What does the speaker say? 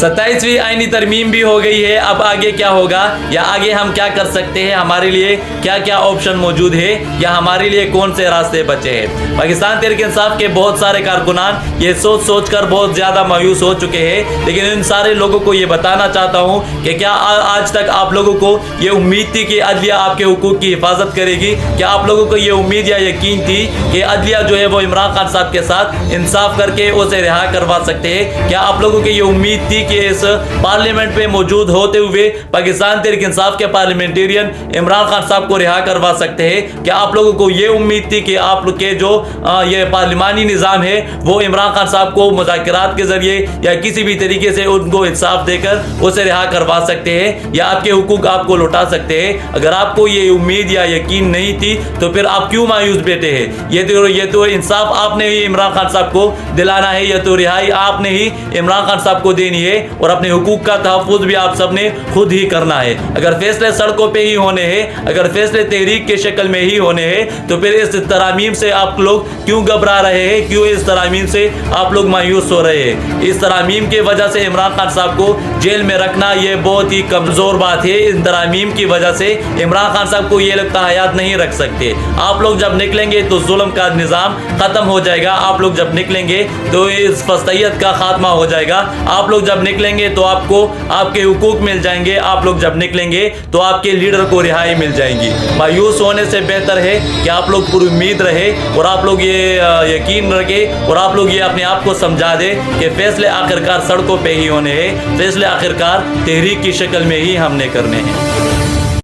27वीं आईनी तरमीम भी हो गई है, अब आगे क्या होगा या आगे हम क्या कर सकते हैं, हमारे लिए क्या क्या ऑप्शन मौजूद है या हमारे लिए कौन से रास्ते बचे हैं। पाकिस्तान तहरीक इंसाफ के बहुत सारे कारकुनान ये सोच सोच कर बहुत ज़्यादा मायूस हो चुके हैं, लेकिन इन सारे लोगों को ये बताना चाहता हूँ कि क्या आज तक आप लोगों को ये उम्मीद थी कि अदलिया आपके हुकूक की हिफाजत करेगी? क्या आप लोगों को ये उम्मीद या यकीन थी कि अदलिया जो है वो इमरान खान साहब के साथ इंसाफ करके उसे रिहा करवा सकते हैं? क्या आप लोगों की ये उम्मीद थी कि इस पार्लियामेंट पे मौजूद होते हुए पाकिस्तान तहरीक इंसाफ के पार्लियामेंटेरियन इमरान खान साहब को रिहा करवा सकते हैं? क्या आप लोगों को ये उम्मीद थी कि आप लोग के जो ये पार्लिमानी निज़ाम है वो इमरान खान साहब को मुज़ाकरात के ज़रिए या किसी भी तरीके से उनको इंसाफ देकर उसे रिहा करवा सकते हैं या आपके हुकूक आपको लौटा सकते हैं? अगर आपको ये उम्मीद या यकीन नहीं थी तो फिर आप क्यों मायूस बैठे हैं? ये तो इंसाफ आपने ही इमरान खान साहब को दिलाना है, या तो रिहाई आपने ही इमरान खान साहब को देनी है और अपने हुकूक का तहफ़्फ़ुज़ भी आप सब ने खुद ही करना है। अगर फैसले सड़कों पे ही होने हैं, अगर फैसले तहरीक के शक्ल में ही होने हैं, तो फिर इस तरामीम से आप लोग क्यों घबरा रहे हैं? क्यों इस तरामीम से आप लोग मायूस हो रहे हैं? इस तरामीम की वजह से इमरान खान साहब को जेल में रखना ये बहुत ही कमज़ोर बात है। इन तरामीम की वजह से इमरान खान साहब को ये लगता हयात नहीं रख सकते। आप लोग जब निकलेंगे तो जुल्म का निज़ाम ख़त्म हो जाएगा। आप लोग जब निकलेंगे तो इस फस्तैयत का खात्मा हो जाएगा। आप लोग जब निकलेंगे तो आपको आपके हुकूक मिल जाएंगे। आप लोग जब निकलेंगे तो आपके लीडर को रिहाई मिल जाएंगी। मायूस होने से बेहतर है कि आप लोग पूरी उम्मीद रहे और आप लोग ये यकीन रखें और आप लोग ये अपने आप को समझा दें कि फैसले आखिरकार सड़कों पे ही होने हैं, फैसले आखिरकार तहरीक की शक्ल में ही हमने करने हैं।